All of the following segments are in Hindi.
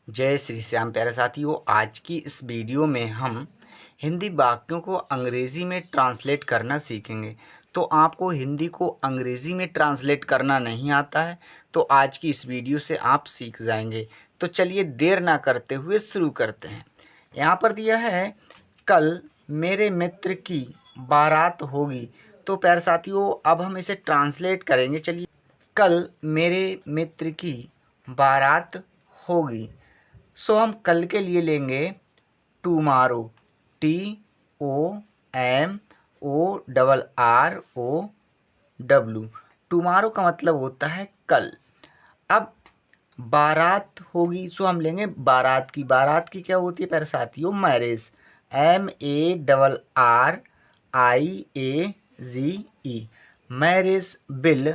जय श्री श्याम प्यारे साथियों। आज की इस वीडियो में हम हिंदी वाक्यों को अंग्रेज़ी में ट्रांसलेट करना सीखेंगे। तो आपको हिंदी को अंग्रेज़ी में ट्रांसलेट करना नहीं आता है तो आज की इस वीडियो से आप सीख जाएंगे। तो चलिए देर ना करते हुए शुरू करते हैं। यहाँ पर दिया है, कल मेरे मित्र की बारात होगी। तो प्यारे साथियों अब हम इसे ट्रांसलेट करेंगे। चलिए, कल मेरे मित्र की बारात होगी। सो हम कल के लिए लेंगे टुमारो, TOMORRO। टुमारो का मतलब होता है कल। अब बारात होगी, सो हम लेंगे बारात की। बारात की क्या होती है प्यारे साथियों? Marriage, MARRIAGE। मैरिज बिल,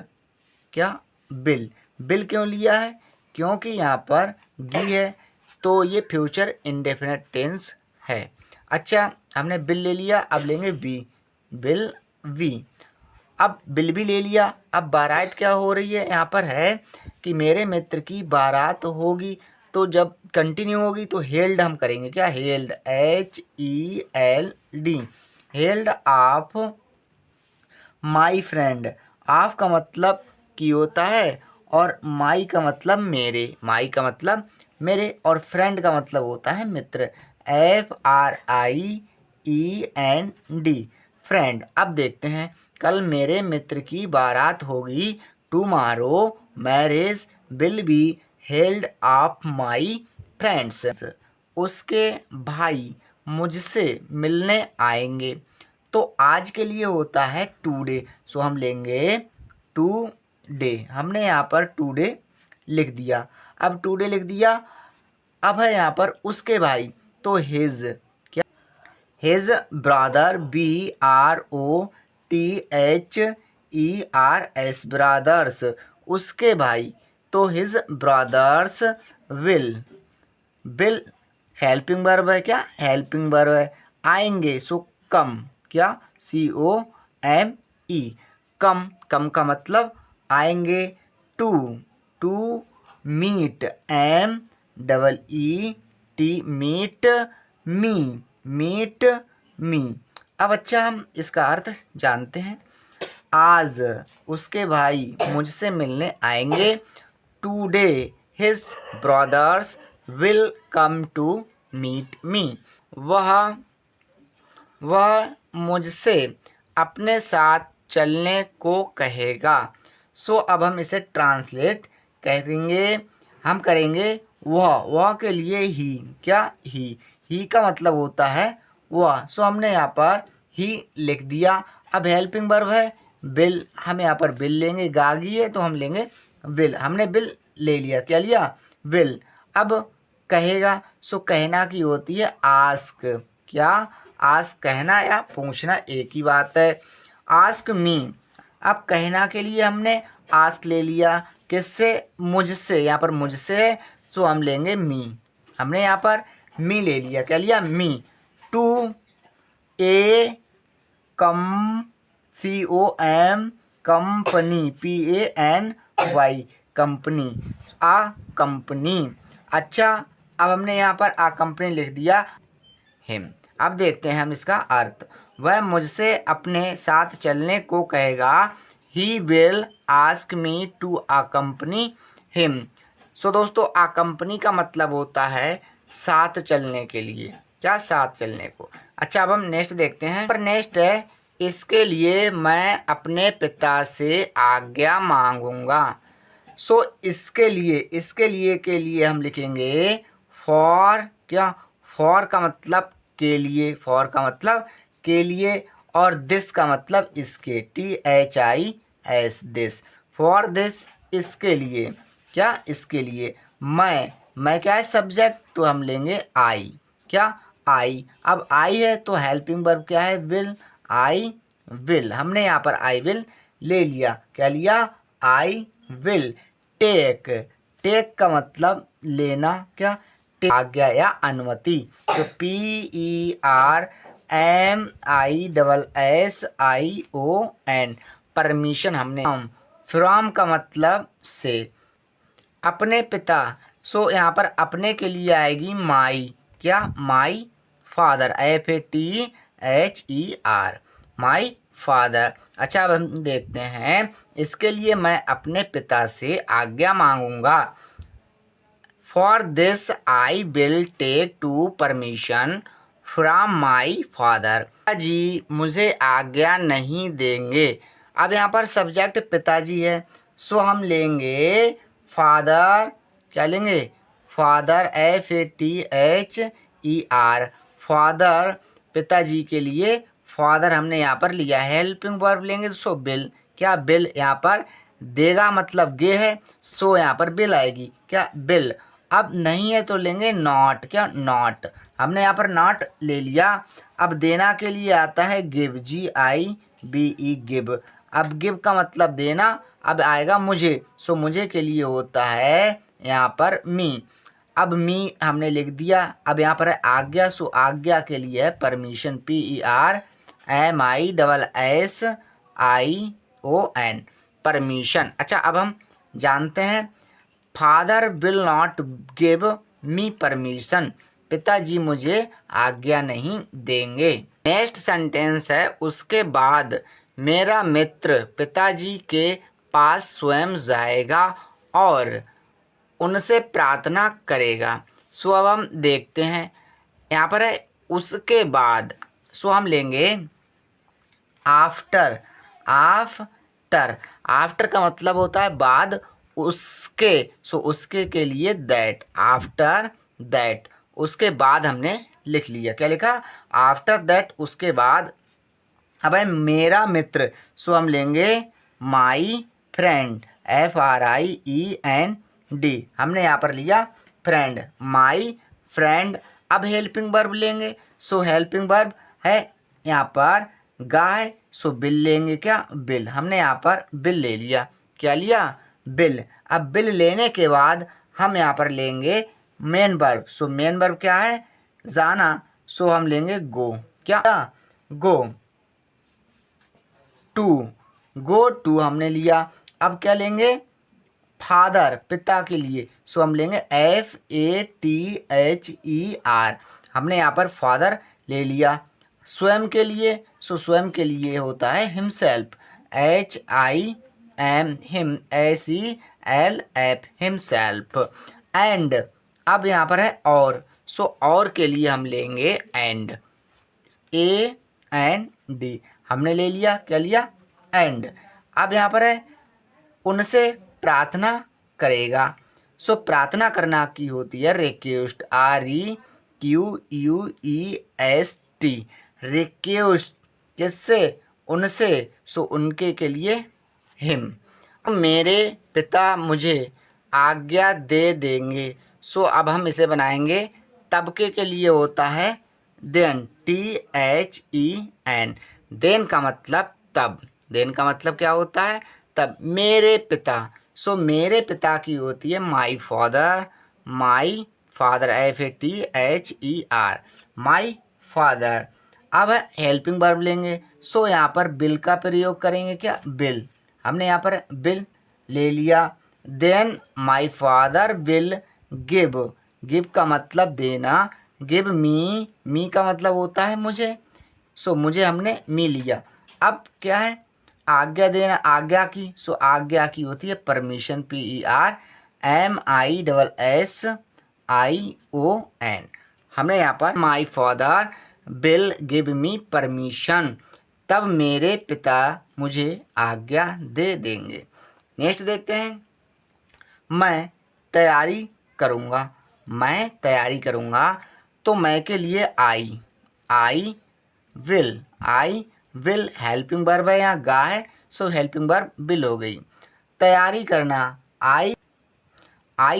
क्या? बिल। बिल क्यों लिया है? क्योंकि यहाँ पर गी है तो ये फ्यूचर इंडेफिनिट टेंस है। अच्छा, हमने बिल ले लिया, अब लेंगे वी, बिल वी। अब बिल भी ले लिया, अब बारात क्या हो रही है? यहाँ पर है कि मेरे मित्र की बारात होगी। तो जब कंटिन्यू होगी तो हेल्ड हम करेंगे। क्या? Held, HELD, held of my friend. Of का मतलब की होता है और माई का मतलब मेरे। माई का मतलब मेरे और फ्रेंड का मतलब होता है मित्र। FRIEND, friend. अब देखते हैं, कल मेरे मित्र की बारात होगी। Tomorrow marriage will be held of my friends. उसके भाई मुझसे मिलने आएंगे। तो आज के लिए होता है टुडे। सो हम लेंगे टुडे। हमने यहाँ पर टुडे लिख दिया। अब टुडे लिख दिया, अब है यहाँ पर उसके भाई, तो हिज। क्या? His brother, BROTHERS, brothers. उसके भाई, तो his brothers will. Will helping verb है। क्या? हेल्पिंग वर्ब है। आएंगे, सो कम। क्या? COME, कम। कम का मतलब आएंगे। To, to meet, MEET, meet me, meet me. अब अच्छा, हम इसका अर्थ जानते हैं। आज उसके भाई मुझसे मिलने आएंगे। Today his brothers will come to meet me. वह मुझसे अपने साथ चलने को कहेगा। सो अब हम इसे ट्रांसलेट करेंगे। हम करेंगे वह के लिए ही। क्या? ही का मतलब होता है वह। सो हमने यहाँ पर ही लिख दिया। अब हेल्पिंग वर्ब है बिल, हम यहाँ पर बिल लेंगे। गागी है तो हम लेंगे बिल। हमने बिल ले लिया। क्या लिया? बिल। अब कहेगा, सो कहना की होती है आस्क। क्या? आस्क कहना या पूछना एक ही बात है। आस्क मी, अब कहना के लिए हमने आस्क ले लिया। किससे? मुझसे। यहाँ पर मुझसे है तो हम लेंगे मी। हमने यहाँ पर मी ले लिया। क्या लिया? Me. To a com, COM, company, PANY, company. आ कंपनी। अच्छा, अब हमने यहाँ पर आ कंपनी लिख दिया हिम। अब देखते हैं हम इसका अर्थ। वह मुझसे अपने साथ चलने को कहेगा। He will ask me to accompany him. So दोस्तों, अकम्पनी का मतलब होता है साथ चलने के लिए। क्या? साथ चलने को। अच्छा, अब हम नेक्स्ट देखते हैं। पर नेक्स्ट है, इसके लिए मैं अपने पिता से आज्ञा मांगूंगा। सो इसके लिए के लिए हम लिखेंगे फॉर। क्या? फॉर का मतलब के लिए, फॉर का मतलब के लिए, और दिस का मतलब इसके, THIS, दिस। फॉर दिस, इसके लिए। क्या? इसके लिए। मैं क्या है? सब्जेक्ट, तो हम लेंगे आई। क्या? आई। अब आई है तो हेल्पिंग वर्ब क्या है? विल। I will. हमने यहाँ पर आई विल ले लिया। क्या लिया? आई विल टेक। टेक का मतलब लेना। क्या? टेक आज्ञा या अनुमति। तो PERMISSION, परमिशन हमने। फ्रॉम का मतलब से। अपने पिता सो यहाँ पर अपने के लिए आएगी माई, क्या, my father, FATHER, my father. अच्छा, अब हम देखते हैं, इसके लिए मैं अपने पिता से आज्ञा मांगूंगा। For this I will take to permission from my father. पिताजी मुझे आज्ञा नहीं देंगे। अब यहाँ पर सब्जेक्ट पिताजी है, सो हम लेंगे फादर, क्या लेंगे, फादर, FATHER, फादर, पिताजी के लिए फादर हमने यहाँ पर लिया। हेल्पिंग वर्ब लेंगे सो बिल, क्या, बिल यहाँ पर देगा मतलब गे है, सो यहाँ पर बिल आएगी, क्या, बिल। अब नहीं है तो लेंगे नॉट, क्या, नॉट, हमने यहाँ पर नॉट ले लिया। अब देना के लिए आता है गिव, GIVE, गिव। अब गिव का मतलब देना, अब आएगा मुझे, सो मुझे के लिए होता है यहाँ पर मी। अब मी हमने लिख दिया। अब यहाँ पर है आज्ञा, सो आज्ञा के लिए है परमिशन, PERMISSION, परमिशन। अच्छा, अब हम जानते हैं father will not give me permission, पिताजी मुझे आज्ञा नहीं देंगे। नेक्स्ट सेंटेंस है, उसके बाद मेरा मित्र पिताजी के पास स्वयं जाएगा और उनसे प्रार्थना करेगा। सो अब हम देखते हैं, यहाँ पर है उसके बाद, सो हम लेंगे आफ्टर, आफ्टर, आफ्टर का मतलब होता है बाद, उसके, सो उसके के लिए दैट, आफ्टर दैट, उसके बाद हमने लिख लिया, क्या लिखा, आफ्टर दैट, उसके बाद। अब है मेरा मित्र, सो हम लेंगे माई फ्रेंड, FRIEND, हमने यहाँ पर लिया फ्रेंड, माई फ्रेंड। अब हेल्पिंग वर्ब लेंगे, सो हेल्पिंग वर्ब है यहाँ पर गाय, सो बिल लेंगे, क्या, बिल, हमने यहाँ पर बिल ले लिया, क्या लिया, बिल। अब बिल लेने के बाद हम यहाँ पर लेंगे main verb, so main verb क्या है, जाना, सो हम लेंगे गो, क्या, गो टू, गो टू हमने लिया। अब क्या लेंगे, फादर, पिता के लिए, सो हम लेंगे FATHER, हमने यहाँ पर फादर ले लिया। स्वयं के लिए, सो स्वयं के लिए होता है himself, HIM, him, SELF, himself. And, अब यहाँ पर है और, सो और के लिए हम लेंगे एंड, AND, हमने ले लिया, क्या लिया, एंड। अब यहाँ पर है उनसे प्रार्थना करेगा, सो प्रार्थना करना की होती है रिक्वेस्ट, REQUEST, रिक्वेस्ट, किससे, उनसे, सो उनके के लिए हिम। मेरे पिता मुझे आज्ञा दे देंगे, सो अब हम इसे बनाएंगे, तब के लिए होता है देन, THEN, देन का मतलब तब, देन का मतलब क्या होता है, तब। मेरे पिता, सो मेरे पिता की होती है my father, my father, FATHER, my father. अब हेल्पिंग वर्ब लेंगे, सो यहाँ पर बिल का प्रयोग करेंगे, क्या, बिल, हमने यहाँ पर बिल ले लिया। Then my father will give, give का मतलब देना, गिव मी, मी का मतलब होता है मुझे, सो मुझे हमने मी लिया। अब क्या है, आज्ञा देना, आज्ञा की, सो आज्ञा की होती है परमिशन, PERMISSION, हमने यहाँ पर माई father will give me permission, तब मेरे पिता मुझे आज्ञा दे देंगे। नेक्स्ट देखते हैं, मैं तैयारी करूँगा, मैं तैयारी करूँगा, तो मैं के लिए आई विल, हेल्पिंग वर्ब है, यहाँ गा है, सो हेल्पिंग वर्ब विल हो गई। तैयारी करना, आई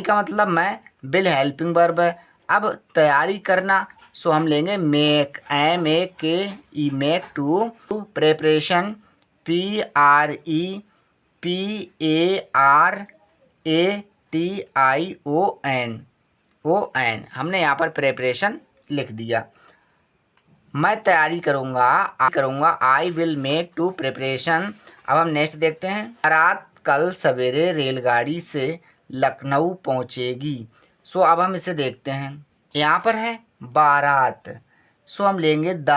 का मतलब मैं, विल हेल्पिंग वर्ब है। अब तैयारी करना, सो हम लेंगे make, MAKE, make, to preparation, PREPARATION, हमने यहाँ पर प्रेपरेशन लिख दिया। मैं तैयारी करूँगा, I will make to preparation. अब हम नेक्स्ट देखते हैं, रात कल सवेरे रेलगाड़ी से लखनऊ पहुँचेगी, सो अब हम इसे देखते हैं। यहाँ पर है बारात, सो हम लेंगे the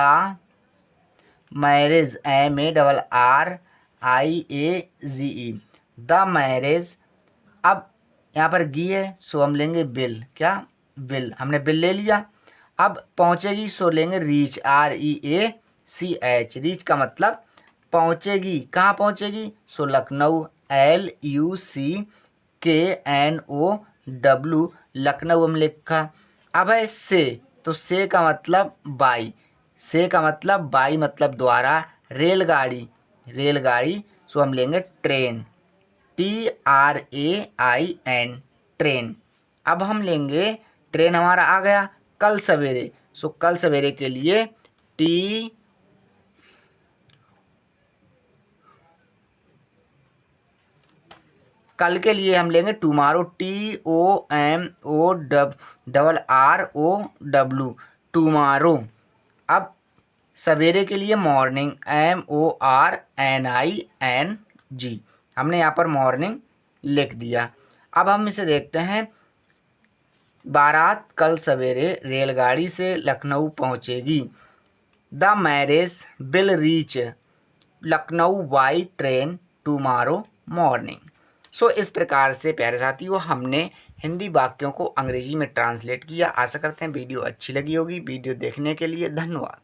marriage, MARRIAGE, the marriage. अब यहाँ पर गी है, सो हम लेंगे बिल, क्या बिल, हमने बिल ले लिया। अब पहुँचेगी, सो लेंगे रीच, REACH, रीच का मतलब पहुँचेगी, कहाँ पहुँचेगी, सो लखनऊ, LUCKNOW, लखनऊ हम लिखा। अब है से, तो से का मतलब बाई, से का मतलब बाई मतलब द्वारा, रेलगाड़ी, रेलगाड़ी, सो हम लेंगे ट्रेन, TRAIN, ट्रेन। अब हम लेंगे ट्रेन, हमारा आ गया कल सवेरे, सो कल सवेरे के लिए कल के लिए हम लेंगे टुमारो, TOMORROW, टुमारो। अब सवेरे के लिए मॉर्निंग, MORNING, हमने यहाँ पर मॉर्निंग लिख दिया। अब हम इसे देखते हैं। बारात कल सवेरे रेलगाड़ी से लखनऊ पहुँचेगी। The marriage will reach Lucknow by train tomorrow morning. So इस प्रकार से प्यारे साथियों हमने हिंदी वाक्यों को अंग्रेजी में ट्रांसलेट किया। आशा करते हैं वीडियो अच्छी लगी होगी। वीडियो देखने के लिए धन्यवाद।